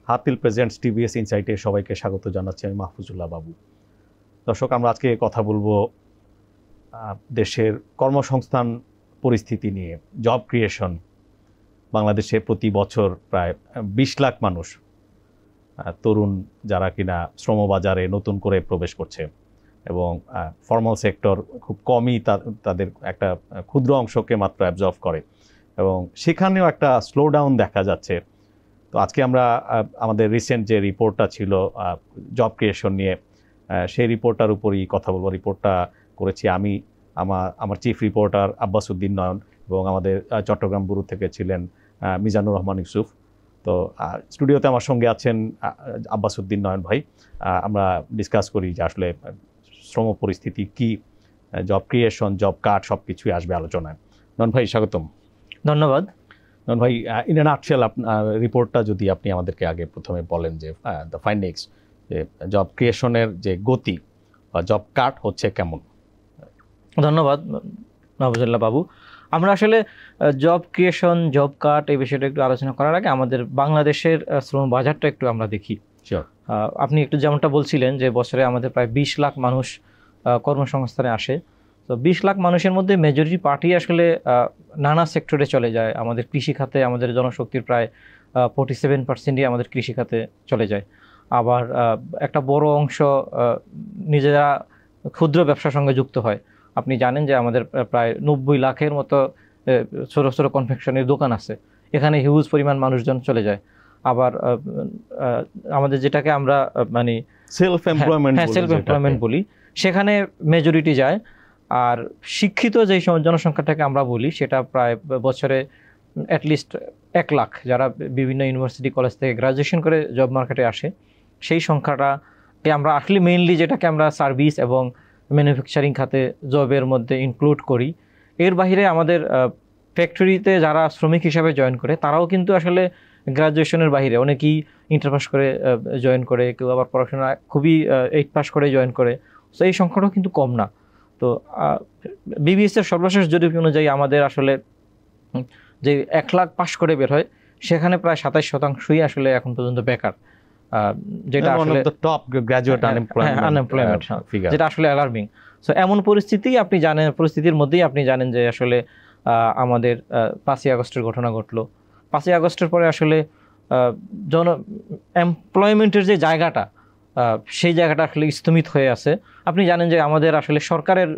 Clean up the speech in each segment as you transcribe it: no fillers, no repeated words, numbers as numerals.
Hatil presents TVS ইনসাইটে সবাইকে স্বাগত জানাচ্ছি। আমি মাহফুজুল্লাহ বাবু। দর্শক, আমরা আজকে কথা বলবো দেশের কর্মসংস্থান পরিস্থিতি নিয়ে। জব ক্রিয়েশন বাংলাদেশে প্রতি বছর প্রায় 20 লাখ মানুষ, তরুণ যারা কিনা শ্রমবাজারে নতুন করে প্রবেশ করছে, এবং ফর্মাল সেক্টর খুব কমই তাদের একটা ক্ষুদ্র অংশকে মাত্র অ্যাবজর্ব করে, এবং সেখানেও একটা স্লো ডাউন দেখা যাচ্ছে। তো আজকে আমরা আমাদের রিসেন্ট যে রিপোর্টটা ছিল জব ক্রিয়েশন নিয়ে, সেই রিপোর্টটার উপরই কথা বলবো। রিপোর্টটা করেছি আমি, আমার চিফ রিপোর্টার আব্বাস উদ্দিন নয়ন, এবং আমাদের চট্টগ্রাম ব্যুরো থেকে ছিলেন মিজানুর রহমান ইউসুফ। তো স্টুডিওতে আমার সঙ্গে আছেন আব্বাস উদ্দিন নয়ন ভাই। আমরা ডিসকাস করি যে আসলে শ্রম পরিস্থিতি কি, জব ক্রিয়েশন, জব কাট সব কিছুই আসবে আলোচনায়। নয়ন ভাই, স্বাগতম। ধন্যবাদ। নয়ন ভাই, ইন এ নাটশেল রিপোর্টটা যদি আপনি আমাদেরকে আগে প্রথমে বলেন যে দ্য ফাইন্ডিংস, যে জব ক্রিয়েশনের যে গতি বা জব কাট হচ্ছে কেমন। ধন্যবাদ মাহফুজুল্লাহ বাবু। আমরা আসলে জব ক্রিয়েশন, জব কাট এই বিষয়টা একটু আলোচনা করার আগে আমাদের বাংলাদেশের শ্রম বাজারটা একটু আমরা দেখি। আপনি একটু যেমনটা বলছিলেন যে বছরে আমাদের প্রায় 20 লাখ মানুষ কর্মসংস্থানে আসে। তো 20 লাখ মানুষের মধ্যে মেজরিটি পার্টি আসলে নানা সেক্টরে চলে যায়। আমাদের কৃষি খাতে আমাদের জনশক্তির প্রায় 47%ই আমাদের কৃষি খাতে চলে যায়। আবার একটা বড় অংশ নিজেরা ক্ষুদ্র ব্যবসার সঙ্গে যুক্ত হয়। আপনি জানেন যে আমাদের প্রায় 90 লাখের মতো ছোটো ছোটো কনফেকশনের দোকান আছে, এখানে হিউজ পরিমাণ মানুষজন চলে যায়। আবার আমাদের যেটাকে আমরা মানে সেলফ এমপ্লয়মেন্ট বলি, সেখানে মেজরিটি যায়। আর শিক্ষিত যেই জনসংখ্যাটাকে আমরা বলি, সেটা প্রায় বছরে অ্যাটলিস্ট 1 লাখ, যারা বিভিন্ন ইউনিভার্সিটি কলেজ থেকে গ্রাজুয়েশন করে জব মার্কেটে আসে, সেই সংখ্যাটাকে আমরা আসলে মেইনলি যেটাকে আমরা সার্ভিস এবং ম্যানুফ্যাকচারিং খাতে জবের মধ্যে ইনক্লুড করি। এর বাইরে আমাদের ফ্যাক্টরিতে যারা শ্রমিক হিসাবে জয়েন করে, তারাও কিন্তু আসলে গ্রাজুয়েশনের বাইরে অনেকেই ইন্টার পাস করে জয়েন করে, কেউ আবার পড়াশোনা খুবই 8 পাস করে জয়েন করে। তো এই সংখ্যাটাও কিন্তু কম না। তো বিবিএসের সর্বশেষ জরিপ অনুযায়ী আমাদের আসলে যে 1 লাখ পাস করে বের হয়, সেখানে প্রায় 27%ই আসলে এখন পর্যন্ত বেকার, যেটা আসলে টপ গ্র্যাজুয়েট আনএমপ্লয়মেন্ট, যেটা আসলে অ্যালার্মিং। সো এমন পরিস্থিতি আপনি জানেন, পরিস্থিতির মধ্যেই আপনি জানেন যে আসলে আমাদের 5ই আগস্টের ঘটনা ঘটলো। 5ই আগস্টের পরে আসলে এমপ্লয়মেন্টের যে জায়গাটা, সেই জায়গাটা আসলে স্থমিত হয়ে আছে। আপনি জানেন যে আমাদের আসলে সরকারের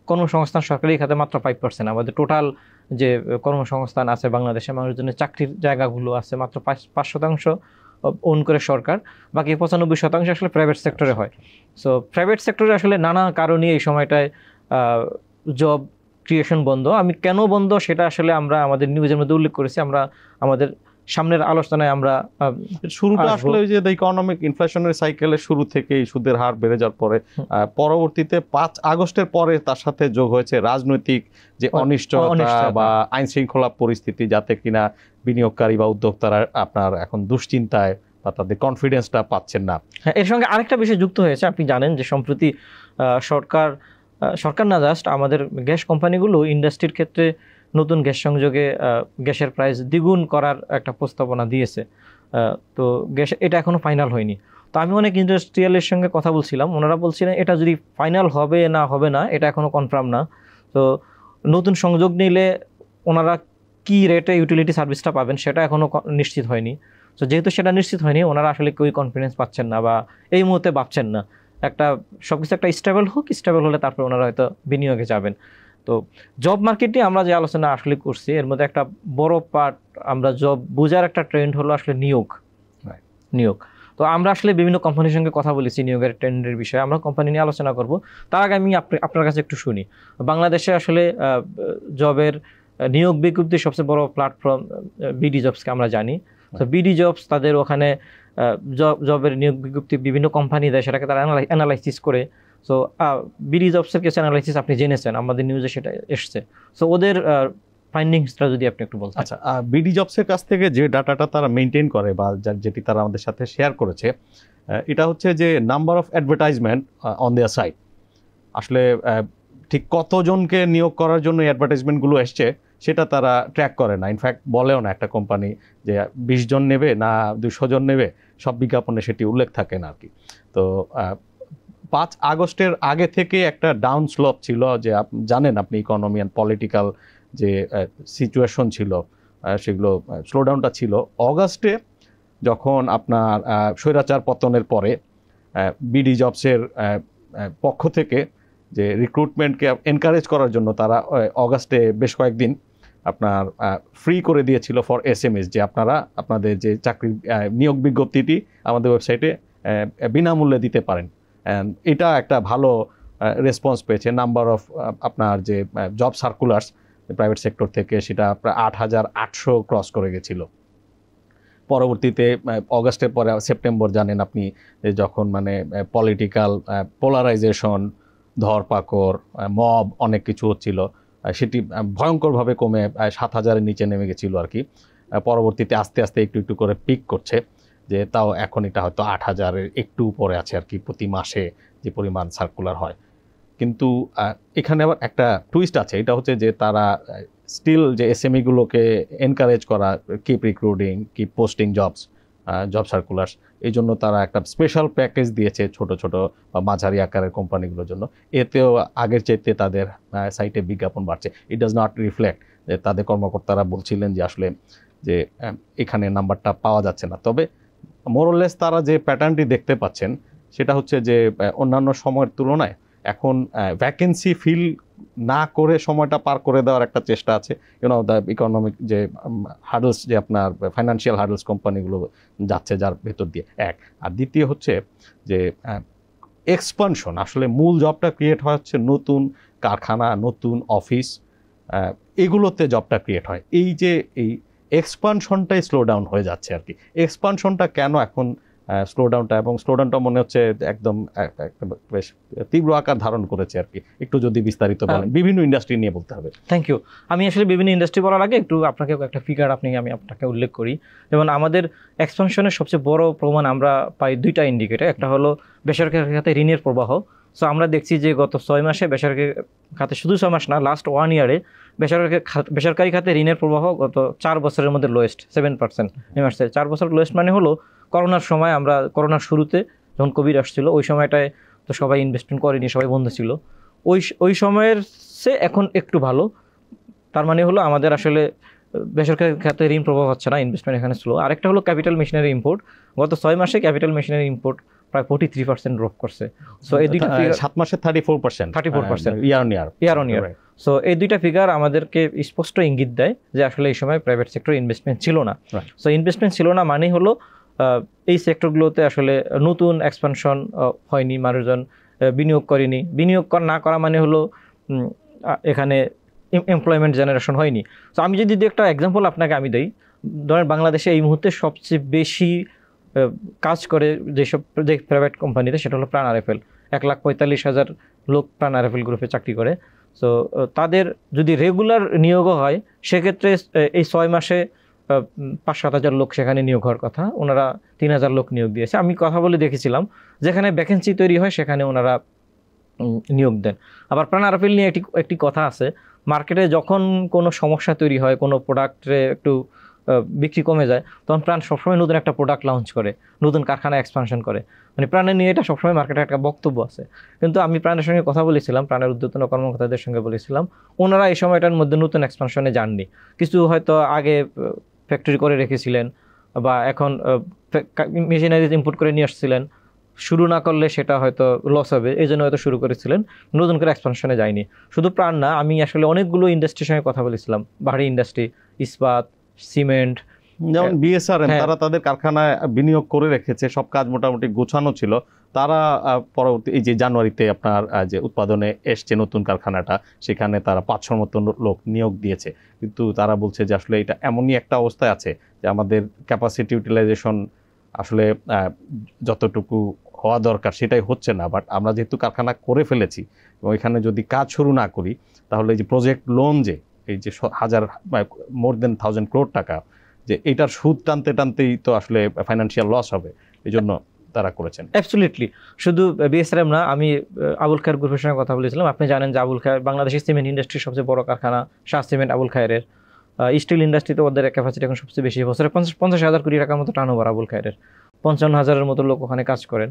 কর্মসংস্থান সরকারি খাতে মাত্র 5%। আমাদের টোটাল যে কর্মসংস্থান আছে বাংলাদেশে, মানুষজনের চাকরির জায়গাগুলো আছে মাত্র 5% ওন করে সরকার, বাকি 95% আসলে প্রাইভেট সেক্টরে হয়। সো প্রাইভেট সেক্টরে আসলে নানা কারণে এই সময়টায় জব ক্রিয়েশন বন্ধ। আমি কেন বন্ধ সেটা আসলে আমরা আমাদের নিউজের মধ্যে উল্লেখ করেছি। আমরা আমাদের সামনের আলোচনায় আমরা শুরুটা আসলে ওই যে ইকোনমিক ইনফ্লেশনের সাইকেলের শুরু থেকেই সুদের হার বেড়ে যাওয়ার পরে, পরবর্তীতে 5 আগস্টের পরে তার সাথে যোগ হয়েছে রাজনৈতিক যে অনিশ্চয়তা বা আইন শৃঙ্খলা পরিস্থিতি, যাতে কিনা বিনিয়োগকারী বা উদ্যোক্তারা আপনার এখন দুশ্চিন্তায় বা তাদের কনফিডেন্সটা পাচ্ছেন না। হ্যাঁ, এর সঙ্গে আরেকটা বিষয় যুক্ত হয়েছে। আপনি জানেন যে সম্প্রতি সরকার না, জাস্ট আমাদের গ্যাস কোম্পানিগুলো ইন্ডাস্ট্রির ক্ষেত্রে নতুন গ্যাস সংযোগে গ্যাসের প্রাইস দ্বিগুণ করার একটা প্রস্তাবনা দিয়েছে। তো গ্যাস এটা এখনও ফাইনাল হয়নি। তো আমি অনেক ইন্ডাস্ট্রিয়ালের সঙ্গে কথা বলছিলাম, ওনারা বলছিলেন এটা যদি ফাইনাল হবে না এটা এখনও কনফার্ম না। তো নতুন সংযোগ নিলে ওনারা কি রেটে ইউটিলিটি সার্ভিসটা পাবেন সেটা এখনও নিশ্চিত হয়নি। তো যেহেতু সেটা নিশ্চিত হয়নি, ওনারা আসলে কেউই কনফিডেন্স পাচ্ছেন না বা এই মুহূর্তে ভাবছেন না। সব কিছু একটা স্টেবল হলে তারপর ওনারা হয়তো বিনিয়োগে যাবেন। তো জব মার্কেটে আমরা যে আলোচনা আসলে করছি, এর মধ্যে একটা বড় পার্ট আমরা জব বোঝার একটা ট্রেন্ড হলো আসলে নিয়োগ। তো আমরা আসলে বিভিন্ন কোম্পানির সঙ্গে কথা বলেছি নিয়োগের ট্রেন্ডের বিষয়ে, আমরা কোম্পানি নিয়ে আলোচনা করব। তার আগে আমি আপনার কাছে একটু শুনি, বাংলাদেশে আসলে জবের নিয়োগ বিজ্ঞপ্তির সবচেয়ে বড় প্ল্যাটফর্ম বিডি জবসকে আমরা জানি। তো বিডি জবস তাদের ওখানে জবের নিয়োগ বিজ্ঞপ্তি বিভিন্ন কোম্পানি দেয়, সেটাকে তারা অ্যানালাইসিস করে। সো বিডি জবসের কিছু অ্যানালাইসিস আপনি জেনেছেন, আমাদের নিউজে সেটা এসছে। সো ওদের ফাইন্ডিংসটা যদি আপনি একটু বলতেন। আচ্ছা, বিডি জবসের কাছ থেকে যে ডাটাটা তারা মেনটেন করে বা যেটি তারা আমাদের সাথে শেয়ার করেছে, এটা হচ্ছে যে number of advertisement on their site. আসলে ঠিক কতজনকে নিয়োগ করার জন্য অ্যাডভার্টাইজমেন্টগুলো এসছে সেটা তারা ট্র্যাক করে না, ইনফ্যাক্ট বলেও না একটা কোম্পানি যে 20 জন নেবে না 200 জন নেবে, সব বিজ্ঞাপনে সেটি উল্লেখ থাকে না আর কি। তো 5 আগস্টের আগে থেকে একটা ডাউন স্লোপ ছিল, যে জানেন আপনি ইকোনমি অ্যান্ড পলিটিক্যাল যে সিচুয়েশন ছিল সেগুলো স্লোডাউনটা ছিল। অগাস্টে যখন আপনার স্বৈরাচার পতনের পরে বিডি জবসের পক্ষ থেকে যে রিক্রুটমেন্টকে এনকারেজ করার জন্য তারা অগাস্টে বেশ কয়েকদিন আপনার ফ্রি করে দিয়েছিল ফর এসএমএস, যে আপনারা আপনাদের যে চাকরি নিয়োগ বিজ্ঞপ্তিটি আমাদের ওয়েবসাইটে বিনামূল্যে দিতে পারেন। এটা একটা ভালো রেসপন্স পেয়েছে। নাম্বার অফ আপনার যে জব সার্কুলার্স প্রাইভেট সেক্টর থেকে সেটা প্রায় 8,800 ক্রস করে গেছিল। পরবর্তীতে অগাস্টের পরে সেপ্টেম্বর জানেন আপনি, যখন মানে পলিটিক্যাল পোলারাইজেশন, ধরপাকড়, মব অনেক কিছু হচ্ছিল, সেটি ভয়ঙ্করভাবে কমে 7,000-এর নিচে নেমে গেছিলো আর কি। পরবর্তীতে আস্তে আস্তে একটু একটু করে পিক করছে, যে তাও এখন এটা হয়তো 8,000-এর একটু উপরে আছে আর কি প্রতি মাসে যে পরিমাণ সার্কুলার হয়। কিন্তু এখানে আবার একটা টুইস্ট আছে, এটা হচ্ছে যে তারা স্টিল যে এসএমইগুলোকে এনকারেজ করা, keep recruiting, keep posting jobs, job circulars, এই জন্য তারা একটা স্পেশাল প্যাকেজ দিয়েছে ছোট ছোট বা মাঝারি আকারের কোম্পানিগুলোর জন্য। এতেও আগের চাইতে তাদের সাইটে বিজ্ঞাপন বাড়ছে। ইট ডাজ নট রিফ্লেক্ট যে তাদের কর্মকর্তারা বলছিলেন যে আসলে যে এখানে নাম্বারটা পাওয়া যাচ্ছে না। তবে মোরলেস তারা যে প্যাটার্নটি দেখতে পাচ্ছেন সেটা হচ্ছে যে অন্যান্য সময়ের তুলনায় এখন ভ্যাকেন্সি ফিল না করে সময়টা পার করে দেওয়ার একটা চেষ্টা আছে। দ্য ইকোনমিক যে হার্ডলস, যে আপনার ফাইন্যান্সিয়াল হার্ডলস কোম্পানিগুলো যাচ্ছে যার ভেতর দিয়ে, এক। আর দ্বিতীয় হচ্ছে যে এক্সপানশন, আসলে মূল জবটা ক্রিয়েট হয় হচ্ছে নতুন কারখানা, নতুন অফিস, এগুলোতে জবটা ক্রিয়েট হয়। এই যে এই এক্সপানশনটাই স্লো ডাউন হয়ে যাচ্ছে আর কি। এক্সপানশনটা কেন এখন স্লোডাউনটা, এবং স্লোডাউনটা মনে হচ্ছে একদম বেশ তীব্র আকার ধারণ করেছে আর কি, একটু যদি বিস্তারিত বলেন। বিভিন্ন ইন্ডাস্ট্রি নিয়ে বলতে হবে। Thank you. আমি আসলে বিভিন্ন ইন্ডাস্ট্রি বলার আগে একটু আপনাকে একটা ফিগার আমি আপনাকে উল্লেখ করি। যেমন আমাদের এক্সপানশনের সবচেয়ে বড় প্রমাণ আমরা পাই দুইটা ইন্ডিকেটর। একটা হলো বেসরকারি খাতে ঋণের প্রবাহ। সো আমরা দেখছি যে গত 6 মাসে বেসরকারি খাতে, শুধু 6 মাস না, লাস্ট 1 ইয়ারে বেসরকারি খাতে ঋণের প্রবাহ গত 4 বছরের মধ্যে লোয়েস্ট 7% নেমে আসছে। 4 বছর লোয়েস্ট মানে হলো করোনার সময়, আমরা করোনার শুরুতে যখন কোভিড আসছিল ওই সময়টায় তো সবাই ইনভেস্টমেন্ট করেনি, সবাই বন্ধ ছিল। ওই সময়ের সে এখন একটু ভালো। তার মানে হলো আমাদের আসলে বেসরকারি খাতে ঋণ প্রবাহ হচ্ছে না, ইনভেস্টমেন্ট এখানে স্লো। আরেকটা হলো ক্যাপিটাল মেশিনারি ইম্পোর্ট। গত 6 মাসে ক্যাপিটাল মেশিনারি ইম্পোর্ট প্রায় 43% ড্রপ করছে। সো এই দুইটা ফিগার 7 মাসে 34% ইয়ার অন ইয়ার। সো এই দুইটা ফিগার আমাদেরকে স্পষ্ট ইঙ্গিত দেয় যে আসলে এই সময় প্রাইভেট সেক্টর ইনভেস্টমেন্ট ছিল না। সো ইনভেস্টমেন্ট ছিল না মানে হলো এই সেক্টরগুলোতে আসলে নতুন এক্সপানশন হয়নি, মানুষজন বিনিয়োগ করেনি। বিনিয়োগ না করা মানে হলো এখানে এমপ্লয়মেন্ট জেনারেশন হয়নি। সো আমি যদি একটা এক্সাম্পল আপনাকে আমি দিই, ধরেন বাংলাদেশে এই মুহূর্তে সবচেয়ে বেশি কাজ করে যেসব প্রাইভেট কোম্পানিতে, সেটা হলো প্রাণ আরএফএল। 1,45,000 লোক প্রাণ আরএফএল গ্রুপে চাকরি করে। সো তাদের যদি রেগুলার নিয়োগও হয় সেক্ষেত্রে এই 6 মাসে 5-7 হাজার লোক সেখানে নিয়োগ হওয়ার কথা, ওনারা 3,000 লোক নিয়োগ দিয়েছে। আমি কথা বলে দেখেছিলাম যেখানে ভ্যাকেন্সি তৈরি হয় সেখানে ওনারা নিয়োগ দেন। আবার প্রাণ আরএফএল নিয়ে একটি কথা আছে, মার্কেটে যখন কোনো সমস্যা তৈরি হয়, কোনো প্রোডাক্টে একটু বিক্রি কমে যায়, তখন প্রাণ সবসময় নতুন একটা প্রোডাক্ট লঞ্চ করে, নতুন কারখানা এক্সপানশন করে। মানে প্রাণের নিয়ে এটা সবসময় মার্কেটে একটা বক্তব্য আছে। কিন্তু আমি প্রাণের সঙ্গে কথা বলেছিলাম, প্রাণের ঊর্ধ্বতন কর্মকর্তাদের সঙ্গে বলেছিলাম, ওনারা এই সময়টার মধ্যে নতুন এক্সপানশনে যাননি। কিছু হয়তো আগে ফ্যাক্টরি করে রেখেছিলেন বা এখন মেশিনারিজ ইম্পোর্ট করে নিয়ে আসছিলেন, শুরু না করলে সেটা হয়তো লস হবে, এই জন্য হয়তো শুরু করেছিলেন, নতুন করে এক্সপানশনে যায়নি। শুধু প্রাণ না, আমি আসলে অনেকগুলো ইন্ডাস্ট্রির সঙ্গে কথা বলেছিলাম, ভারী ইন্ডাস্ট্রি, ইস্পাত, সিমেন্ট, যেমন বিএসআরএম, তারা তাদের কারখানায় বিনিয়োগ করে রেখেছে, সব কাজ মোটামুটি গোছানো ছিল। তারা পরবর্তী এই যে জানুয়ারিতে আপনার যে উৎপাদনে এসছে নতুন কারখানাটা, সেখানে তারা 500 মতো লোক নিয়োগ দিয়েছে। কিন্তু তারা বলছে যে আসলে এটা এমনই একটা অবস্থায় আছে যে আমাদের ক্যাপাসিটি ইউটিলাইজেশন আসলে যতটুকু হওয়া দরকার সেটাই হচ্ছে না। বাট আমরা যেহেতু কারখানা করে ফেলেছি এবং এখানে যদি কাজ শুরু না করি, তাহলে এই যে প্রজেক্ট লোন, যে এই যে মোর দেন 1,000 crore টাকা, যে এটার সুদ টানতেই তো আসলে ফাইন্যান্সিয়াল লস হবে। এই জন্য তারা করেছেন। অ্যাবসলিউটলি, শুধু বিএসআরএম না, আমি আবুল খায়ের গ্রুপের সঙ্গে কথা বলেছিলাম। আপনি জানেন যে আবুল খায়ের বাংলাদেশের সিমেন্ট ইন্ডাস্ট্রির সবচেয়ে বড় কারখানা শাহ সিমেন্ট আবুল খায়ের। স্টিল ইন্ডাস্ট্রিতে ওদের ক্যাপাসিটি এখন সবচেয়ে বেশি, বছরে 50,000 কোটি টাকার মতো টার্নওভার আবুল খায়ের, 55,000-এর মতো লোক ওখানে কাজ করেন।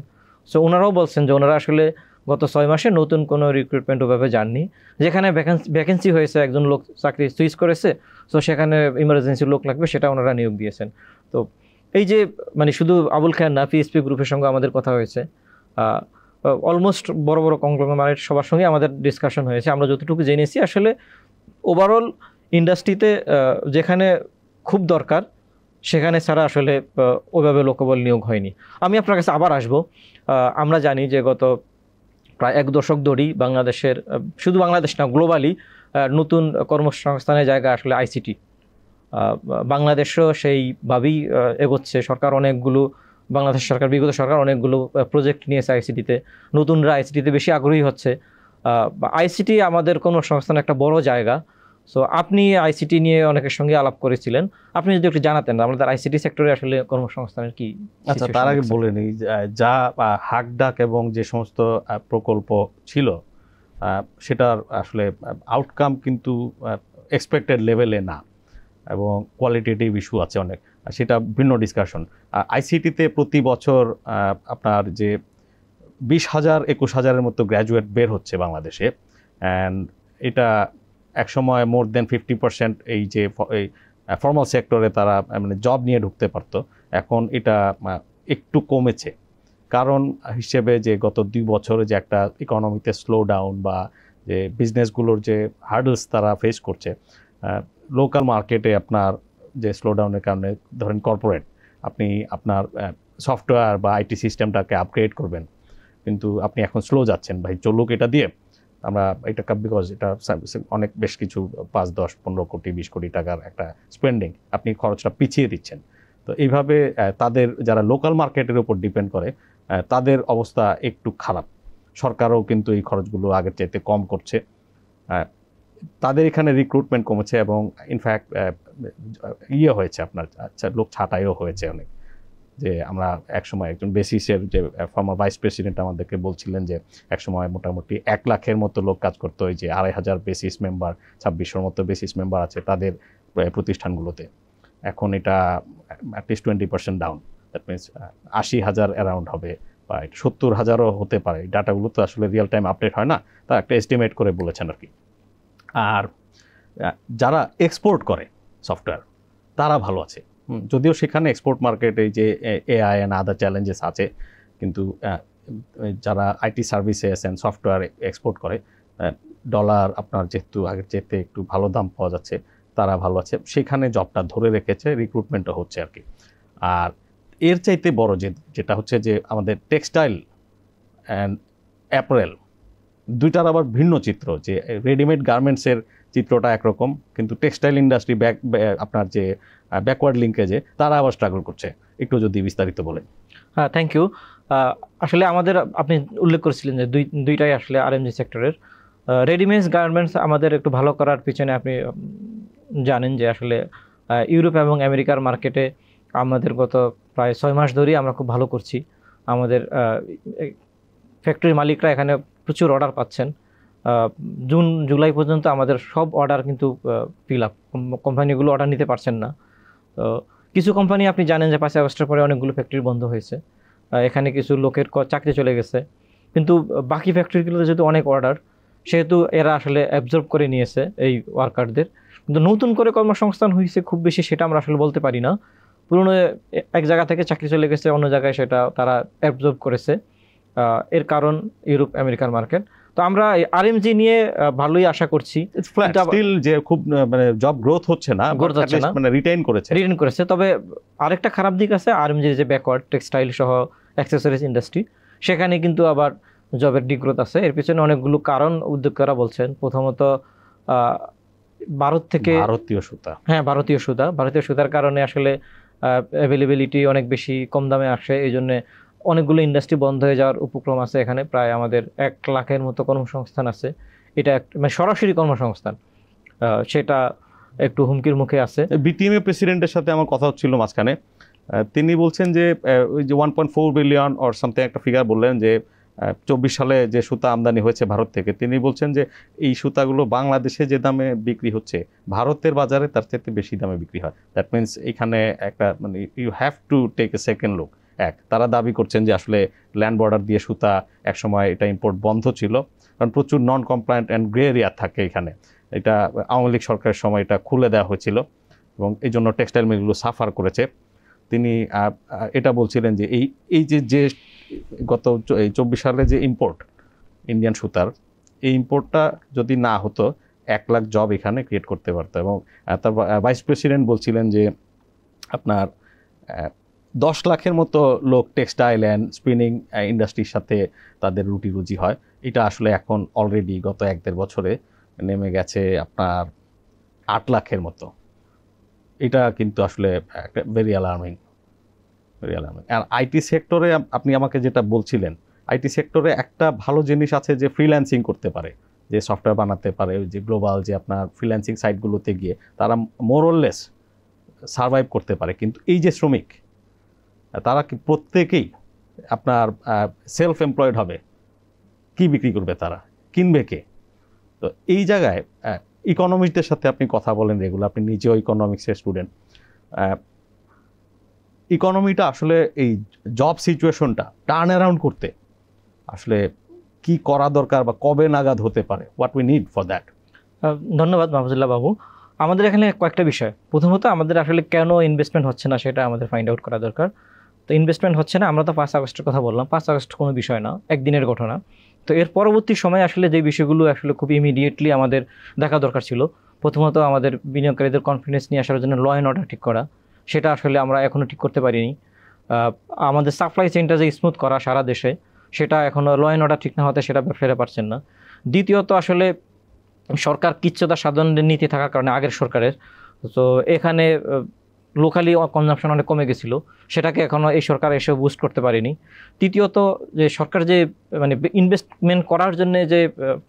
সো ওনারাও বলছেন যে ওনারা আসলে গত 6 মাসে নতুন কোনো রিক্রুটমেন্ট ওভাবে যাননি, যেখানে ভ্যাকেন্সি হয়েছে একজন লোক চাকরি সুইচ করেছে, সো সেখানে ইমার্জেন্সি লোক লাগবে সেটা ওনারা নিয়োগ দিয়েছেন। তো এই যে মানে শুধু আবুল খায়ের না, পিএসপি গ্রুপের সঙ্গে আমাদের কথা হয়েছে, অলমোস্ট বড় বড় কংগ্লোমারেট সবার সঙ্গে আমাদের ডিসকাশন হয়েছে। আমরা যতটুকু জেনেছি আসলে ওভারঅল ইন্ডাস্ট্রিতে যেখানে খুব দরকার সেখানে ছাড়া আসলে ওইভাবে লোকবল নিয়োগ হয়নি। আমি আপনার কাছে আবার আসব। আমরা জানি যে গত প্রায় 1 দশক ধরেই বাংলাদেশের, শুধু বাংলাদেশ না গ্লোবালি, নতুন কর্মসংস্থানের জায়গা আসলে আইসিটি। বাংলাদেশও সেইভাবেই এগোচ্ছে। সরকার অনেকগুলো, বাংলাদেশ সরকার, বিগত সরকার অনেকগুলো প্রজেক্ট নিয়েছে আইসিটিতে, নতুনরা আইসিটিতে বেশি আগ্রহী হচ্ছে। আইসিটি আমাদের কর্মসংস্থানের একটা বড় জায়গা। সো আপনি আইসিটি নিয়ে অনেকের সঙ্গে আলাপ করেছিলেন, আপনি যদি একটু জানাতেন আমাদের আইসিটি সেক্টরে আসলে কর্মসংস্থানের কি। আচ্ছা, তার আগে বলে নিই, যা হাকডাক এবং যে সমস্ত প্রকল্প ছিল সেটার আসলে আউটকাম কিন্তু এক্সপেক্টেড লেভেলে না, এবং কোয়ালিটেটিভ ইস্যু আছে অনেক, সেটা ভিন্ন ডিসকাশন। আইসিটিতে প্রতি বছর আপনার যে 20,000 21,000-এর মতো গ্র্যাজুয়েট বের হচ্ছে বাংলাদেশে, অ্যান্ড এটা একসময় মোর দেন 50% এই যে ফর্মাল সেক্টরে তারা মানে জব নিয়ে ঢুকতে পারতো, এখন এটা একটু কমেছে। কারণ হিসেবে যে গত 2 বছরে যে একটা ইকোনমিতে স্লো ডাউন বা যে বিজনেসগুলোর যে হার্ডলস তারা ফেস করছে, লোকাল মার্কেটে আপনার যে স্লো ডাউনের কারণে, ধরেন কর্পোরেট আপনি আপনার সফটওয়্যার বা আইটি সিস্টেমটাকে আপগ্রেড করবেন, কিন্তু আপনি এখন স্লো যাচ্ছেন, ভাই চলুক এটা দিয়ে আমরা এটা, বিকজ এটা অনেক বেশ কিছু 5, 10, 15 কোটি 20 কোটি টাকার একটা স্পেন্ডিং, আপনি খরচটা পিছিয়ে দিচ্ছেন। তো এইভাবে তাদের যারা লোকাল মার্কেটের উপর ডিপেন্ড করে তাদের অবস্থা একটু খারাপ। সরকারও কিন্তু এই খরচগুলো আগের চাইতে কম করছে, তাদের এখানে রিক্রুটমেন্ট কমেছে, এবং ইনফ্যাক্ট হয়েছে আপনার লোক ছাঁটাইও হয়েছে অনেক। যে আমরা একসময় একজন বেসিসের যে ফর্মার ভাইস প্রেসিডেন্ট আমাদেরকে বলছিলেন যে একসময় মোটামুটি 1 লাখের মতো লোক কাজ করতো, ওই যে 2,500 বেসিস মেম্বার, 2600 মতো বেসিস মেম্বার আছে তাদের প্রতিষ্ঠানগুলোতে। এখন এটা at least 20% down, that means 80,000 around হবে, বা 70,000-ও হতে পারে। ডাটাগুলো তো আসলে রিয়েল টাইম আপডেট হয় না, তা একটা এস্টিমেট করে বলেছেন আর কি। আর যারা এক্সপোর্ট করে সফটওয়্যার তারা ভালো আছে, যদিও সেখানে এক্সপোর্ট মার্কেটে যে এআই অ্যান্ড আদার চ্যালেঞ্জেস আছে, কিন্তু যারা IT services and software export করে, ডলার আপনার যেহেতু আগের চেয়ে একটু ভালো দাম পাওয়া যাচ্ছে, তারা ভালো আছে, সেখানে জবটা ধরে রেখেছে, রিক্রুটমেন্টও হচ্ছে আর কি। আর এর চাইতে বড় যেটা হচ্ছে যে আমাদের টেক্সটাইল অ্যান্ড অ্যাপারেল দুইটার আবার ভিন্ন চিত্র। যে রেডিমেড গার্মেন্টসের চিত্রটা একরকম, কিন্তু টেক্সটাইল ইন্ডাস্ট্রি আপনার যে ব্যাকওয়ার্ড লিঙ্কেজে তারা আবার স্ট্রাগল করছে। একটু যদি বিস্তারিত বলেন। হ্যাঁ, থ্যাংক ইউ। আসলে আমাদের, আপনি উল্লেখ করেছিলেন যে দুইটাই আসলে আরএমজি সেক্টরের। রেডিমেড গার্মেন্টস আমাদের একটু ভালো করার পিছনে আপনি জানেন যে আসলে ইউরোপ এবং আমেরিকার মার্কেটে আমাদের গত প্রায় 6 মাস ধরেই আমরা খুব ভালো করছি। আমাদের ফ্যাক্টরি মালিকরা এখানে প্রচুর অর্ডার পাচ্ছেন। জুন জুলাই পর্যন্ত আমাদের সব অর্ডার কিন্তু ফিল আপ, কোম্পানিগুলো অর্ডার নিতে পারছেন না। তো কিছু কোম্পানি আপনি জানেন যে 5 আগস্টের পরে অনেকগুলো ফ্যাক্টরি বন্ধ হয়েছে, এখানে কিছু লোকের চাকরি চলে গেছে, কিন্তু বাকি ফ্যাক্টরিগুলোতে যেহেতু অনেক অর্ডার, সেহেতু এরা আসলে অ্যাবজর্ব করে নিয়েছে এই ওয়ার্কারদের। কিন্তু নতুন করে কর্মসংস্থান হয়েছে খুব বেশি সেটা আমরা আসলে বলতে পারি না। পুরনো এক জায়গা থেকে চাকরি চলে গেছে অন্য জায়গায়, সেটা তারা অ্যাবজর্ব করেছে। এর কারণ ইউরোপ আমেরিকার মার্কেট। তো আমরা আরএমজি নিয়ে ভালোই আশা করছি। স্টিল যে খুব মানে জব গ্রোথ হচ্ছে না, মানে রিটেইন করেছে। তবে আরেকটা খারাপ দিক আছে, আরএমজি যে ব্যাকওয়ার্ড টেক্সটাইল সহ অ্যাক্সেসরিজ ইন্ডাস্ট্রি, সেখানে কিন্তু আবার জবের ডিগ্রোথ আছে। এর পিছনে অনেকগুলো কারণ উদ্যোক্তারা বলছেন। প্রথমত ভারত থেকে ভারতীয় সুতা, ভারতীয় সুতার কারণে আসলে অ্যাভেলেবিলিটি অনেক বেশি, কম দামে আসে, এই জন্য অনেকগুলো ইন্ডাস্ট্রি বন্ধ হয়ে যাওয়ার উপক্রম আছে। এখানে প্রায় আমাদের 1 লাখের মতো কর্মসংস্থান আছে। এটা মানে সরাসরি কর্মসংস্থান, সেটা একটু হুমকির মুখে আছে। বিটিএমএ প্রেসিডেন্টের সাথে আমার কথা হচ্ছিল মাঝখানে, তিনি বলছেন যে ওই যে 1.4 বিলিয়ন অর সামথিং একটা ফিগার বললেন যে 24 সালে যে সুতা আমদানি হয়েছে ভারত থেকে, তিনি বলছেন যে এই সুতাগুলো বাংলাদেশে যে দামে বিক্রি হচ্ছে ভারতের বাজারে তার চাইতে বেশি দামে বিক্রি হয়। দ্যাট মিনস এখানে একটা মানে you have to take a second look. তারা দাবি করছেন যে আসলে ল্যান্ড বর্ডার দিয়ে সুতা একসময় এটা ইম্পোর্ট বন্ধ ছিল, কারণ প্রচুর নন কমপ্লায়েন্ট অ্যান্ড গ্রে এরিয়া থাকে এখানে। এটা আওয়ামী লীগ সরকারের সময় এটা খুলে দেওয়া হয়েছিল এবং এই জন্য টেক্সটাইল মিলগুলো সাফার করেছে। তিনি এটা বলছিলেন যে এই যে গত 24 সালে যে ইম্পোর্ট ইন্ডিয়ান সুতার, এই ইম্পোর্টটা যদি না হতো 1 লাখ জব এখানে ক্রিয়েট করতে পারতো। এবং তার ভাইস প্রেসিডেন্ট বলছিলেন যে আপনার 10 লাখের মতো লোক টেক্সটাইল অ্যান্ড স্পিনিং ইন্ডাস্ট্রির সাথে তাদের রুটি রুজি হয়। এটা আসলে এখন অলরেডি গত 1-1.5 বছরে নেমে গেছে আপনার 8 লাখের মতো। এটা কিন্তু আসলে ভেরি অ্যালার্মিং। আর আইটি সেক্টরে আপনি আমাকে যেটা বলছিলেন, আইটি সেক্টরে একটা ভালো জিনিস আছে যে ফ্রিল্যান্সিং করতে পারে, যে সফটওয়্যার বানাতে পারে, যে গ্লোবাল যে আপনার ফ্রিল্যান্সিং সাইটগুলোতে গিয়ে তারা মোরলেস সার্ভাইভ করতে পারে। কিন্তু এই যে শ্রমিক, তারা কি প্রত্যেকেই আপনার সেলফ এমপ্লয়েড হবে? কি বিক্রি করবে তারা? কিনবে কে? তো এই জায়গায় ইকোনমিস্টদের সাথে আপনি কথা বলেন রেগুলার, আপনি নিজেও ইকোনমিক্সের স্টুডেন্ট। ইকোনমিটা আসলে এই জব সিচুয়েশনটা টার্ন অ্যারাউন্ড করতে আসলে কি করা দরকার বা কবে নাগাদ হতে পারে? What we need for that? ধন্যবাদ মাহফুজুল্লাহ বাবু। আমাদের এখানে কয়েকটা বিষয়। প্রথমত আমাদের আসলে কেন ইনভেস্টমেন্ট হচ্ছে না সেটা আমাদের ফাইন্ড আউট করা দরকার। তো ইনভেস্টমেন্ট হচ্ছে না, আমরা তো 5 আগস্টের কথা বললাম। 5 আগস্ট কোনো বিষয় না, একদিনের ঘটনা। তো এর পরবর্তী সময়ে আসলে যে বিষয়গুলো আসলে খুব ইমিডিয়েটলি আমাদের দেখা দরকার ছিল, প্রথমত আমাদের বিনিয়োগকারীদের কনফিডেন্স নিয়ে আসার জন্য ল অ্যান্ড অর্ডার ঠিক করা, সেটা আসলে আমরা এখনও ঠিক করতে পারিনি। আমাদের সাপ্লাই চেইনটা যে স্মুথ করা সারা দেশে, সেটা এখনও ল অ্যান্ড অর্ডার ঠিক না হতে সেটা ফেরে পারছেন না। দ্বিতীয়ত আসলে সরকার কিচ্ছুতা সাধনের নীতি থাকার কারণে আগের সরকারের, তো এখানে লোকালি কনজাম্পশন অনেক কমে গেছিলো, সেটাকে এখনও এই সরকার এসে বুস্ট করতে পারেনি। তৃতীয়ত যে সরকার যে মানে ইনভেস্টমেন্ট করার জন্য যে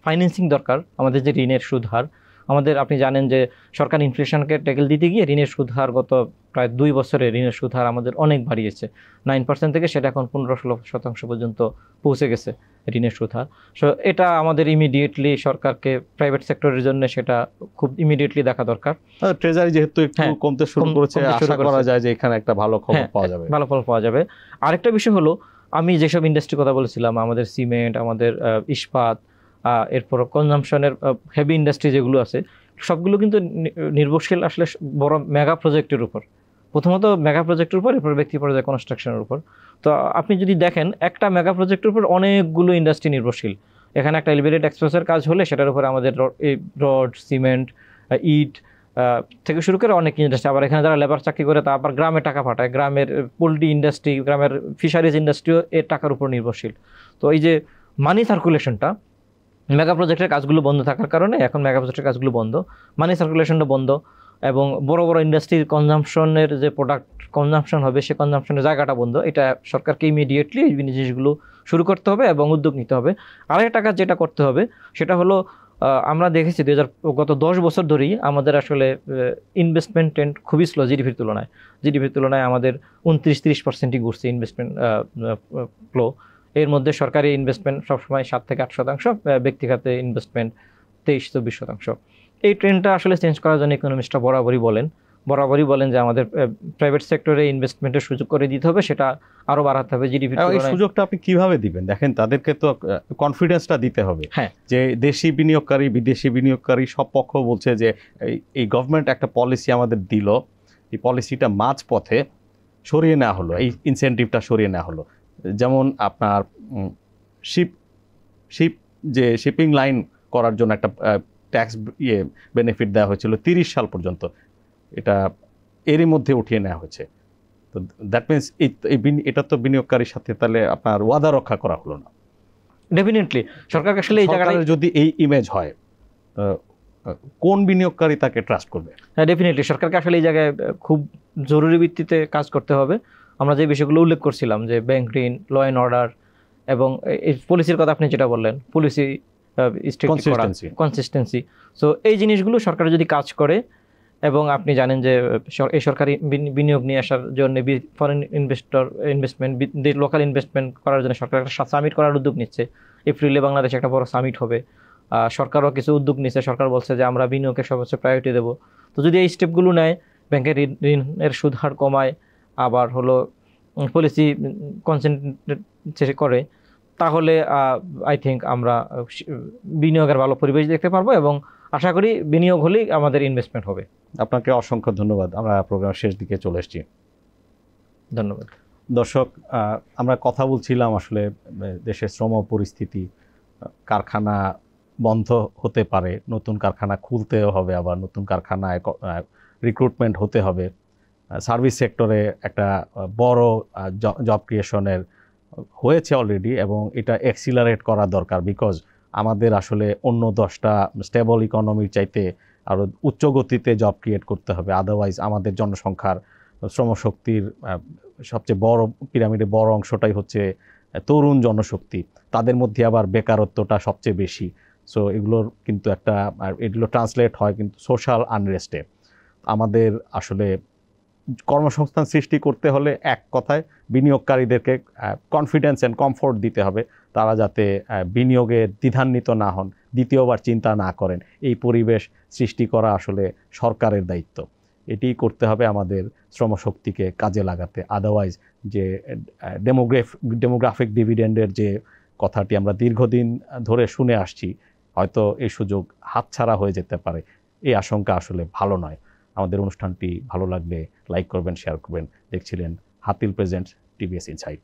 ফাইন্যান্সিং দরকার, আমাদের যে ঋণের সুদ হার, আমাদের আপনি জানেন যে সরকার ইনফ্লেশনকে ট্যাকেল দিতে গিয়ে ঋণের সুদ হার গত প্রায় 2 বছরে ঋণের সুদ হার আমাদের অনেক বাড়িয়েছে। 9% থেকে সেটা এখন 15-16% পর্যন্ত পৌঁছে গেছে ঋণের সুদ হার। সো এটা আমাদের ইমিডিয়েটলি সরকারকে প্রাইভেট সেক্টরের জন্য সেটা খুব ইমিডিয়েটলি দেখা দরকার। ট্রেজারি যেহেতু একটু কমতে শুরু করেছে, আশা করা যায় যে এখানে একটা ভালো খবর পাওয়া যাবে, ভালো ফল পাওয়া যাবে। আরেকটা বিষয় হলো, আমি যেসব ইন্ডাস্ট্রির কথা বলেছিলাম, আমাদের সিমেন্ট, আমাদের ইস্পাত, এরপর কনজাম্পশনের হেভি ইন্ডাস্ট্রি যেগুলো আছে, সবগুলো কিন্তু নির্ভরশীল আসলে বড় মেগা প্রজেক্টের উপর। প্রথমত মেগা প্রজেক্টের উপর, এরপর ব্যক্তি পর্যায়ে কনস্ট্রাকশনের উপর। তো আপনি যদি দেখেন একটা মেগা প্রজেক্টের উপর অনেকগুলো ইন্ডাস্ট্রি নির্ভরশীল। এখানে একটা এলিভেটেড এক্সপ্রেসের কাজ হলে সেটার উপর আমাদের রড, সিমেন্ট, ইট থেকে শুরু করে অনেক ইন্ডাস্ট্রি। আবার এখানে যারা লেবার চাকরি করে তারপর গ্রামে টাকা পাঠায়, গ্রামের পোলট্রি ইন্ডাস্ট্রি, গ্রামের ফিশারিজ ইন্ডাস্ট্রিও এর টাকার উপর নির্ভরশীল। তো এই যে মানি সার্কুলেশনটা, মেগা প্রজেক্টের কাজগুলো বন্ধ থাকার কারণে এখন মেগা প্রজেক্টের কাজগুলো বন্ধ, মানি সার্কুলেশনটা বন্ধ, এবং বড় বড় ইন্ডাস্ট্রির কনজাম্পশনের যে প্রোডাক্ট কনজাম্পশন হবে সে কনজাম্পশনের জায়গাটা বন্ধ। এটা সরকারকে ইমিডিয়েটলি এই জিনিসগুলো শুরু করতে হবে এবং উদ্যোগ নিতে হবে। আরেকটা কাজ যেটা করতে হবে সেটা হলো, আমরা দেখেছি গত 10 বছর ধরেই আমাদের আসলে ইনভেস্টমেন্ট ট্রেন্ড খুবই স্লো জিডিপির তুলনায় আমাদের 29-30%ই ঘুরছে ইনভেস্টমেন্ট ফ্লো। এর মধ্যে সরকারি ইনভেস্টমেন্ট সবসময় 7-8%, ব্যক্তিগত ইনভেস্টমেন্ট 23-24%। এই ট্রেন্ডটা আসলে চেঞ্জ করার জন্য ইকোনমিস্টরা বরাবরই বলেন যে আমাদের প্রাইভেট সেক্টরে ইনভেস্টমেন্টের সুযোগ করে দিতে হবে, সেটা আরো বাড়াতে হবে। জিডিপি এই সুযোগটা আপনি কিভাবে দিবেন? দেখেন, তাদেরকে তো কনফিডেন্সটা দিতে হবে। হ্যাঁ, যে দেশি বিনিয়োগকারী, বিদেশি বিনিয়োগকারী সব পক্ষ বলছে যে এই গভর্নমেন্ট একটা পলিসি আমাদের দিল, এই পলিসিটা মাঝ পথে সরিয়ে নেওয়া হলো, এই ইনসেন্টিভটা সরিয়ে নেওয়া হলো। যেমন আপনার শিপিং লাইন করার জন্য একটা ট্যাক্স বেনিফিট দেওয়া হয়েছিল 30 সাল পর্যন্ত, এটা এরই মধ্যে উঠিয়ে নেওয়া হয়েছে। তো দ্যাট মিনস এটা তো বিনিয়োগকারীর সাথে তাহলে আপনার ওয়াদা রক্ষা করা হলো না। ডেফিনেটলি সরকার আসলে এই জায়গায় যদি এই ইমেজ হয়, কোন বিনিয়োগকারী তাকে ট্রাস্ট করবে? হ্যাঁ, ডেফিনেটলি সরকারকে আসলে এই জায়গায় খুব জরুরি ভিত্তিতে কাজ করতে হবে। আমরা যে বিষয়গুলো উল্লেখ করছিলাম, যে ব্যাংক ঋণ, ল অ্যান্ড অর্ডার, এবং এই পলিসির কথা আপনি যেটা বললেন, পলিসি কনসিস্টেন্সি। সো এই জিনিসগুলো সরকার যদি কাজ করে, এবং আপনি জানেন যে এই সরকারি বিনিয়োগ নিয়ে আসার জন্য ফরেন ইনভেস্টমেন্ট লোকাল ইনভেস্টমেন্ট করার জন্য সরকার একটা সামিট করার উদ্যোগ নিচ্ছে। এপ্রিলে বাংলাদেশে একটা বড় সামিট হবে। সরকারও কিছু উদ্যোগ নিচ্ছে, সরকার বলছে যে আমরা বিনিয়োগের সর্বোচ্চ প্রায়োরিটি দেবো। তো যদি এই স্টেপগুলো নেয়, ব্যাংকের ঋণের সুদ হার কমায়, আবার হলো পলিসি কনসেন্ট্রেট করে, তাহলে আই থিঙ্ক আমরা বিনিয়োগের ভালো পরিবেশ দেখতে পারবো এবং আশা করি বিনিয়োগ হলেই আমাদের ইনভেস্টমেন্ট হবে। আপনাকে অসংখ্য ধন্যবাদ। আমরা প্রোগ্রাম শেষ দিকে চলে এসেছি। ধন্যবাদ। দর্শক, আমরা কথা বলছিলাম আসলে দেশের শ্রম পরিস্থিতি, কারখানা বন্ধ হতে পারে, নতুন কারখানা খুলতেও হবে, আবার নতুন কারখানায় রিক্রুটমেন্ট হতে হবে। সার্ভিস সেক্টরে একটা বড় জব ক্রিয়েশনের হয়েছে অলরেডি এবং এটা অ্যাক্সিলারেট করা দরকার, বিকজ আমাদের আসলে অন্য 10টা স্টেবল ইকোনমির চাইতে আরও উচ্চ গতিতে জব ক্রিয়েট করতে হবে। আদারওয়াইজ আমাদের জনসংখ্যার শ্রমশক্তির সবচেয়ে বড় পিরামিডের বড় অংশটাই হচ্ছে তরুণ জনশক্তি, তাদের মধ্যে আবার বেকারত্বটা সবচেয়ে বেশি। সো এগুলোর কিন্তু এগুলো ট্রান্সলেট হয় কিন্তু সোশ্যাল আনরেস্টে। আমাদের আসলে কর্মসংস্থান সৃষ্টি করতে হলে এক কথায় বিনিয়োগকারীদেরকে কনফিডেন্স অ্যান্ড কমফোর্ট দিতে হবে, তারা যাতে বিনিয়োগে দ্বিধান্বিত না হন, দ্বিতীয়বার চিন্তা না করেন। এই পরিবেশ সৃষ্টি করা আসলে সরকারের দায়িত্ব। এটি করতে হবে আমাদের শ্রমশক্তিকে কাজে লাগাতে। আদারওয়াইজ যে ডেমোগ্রাফিক ডিভিডেন্ডের যে কথাটি আমরা দীর্ঘদিন ধরে শুনে আসছি, হয়তো এই সুযোগ হাতছাড়া হয়ে যেতে পারে। এই আশঙ্কা আসলে ভালো নয়। আমাদের অনুষ্ঠানটি ভালো লাগলে লাইক করবেন, শেয়ার করবেন। দেখছিলেন হাতিল প্রেজেন্টস টিভিএস ইনসাইট।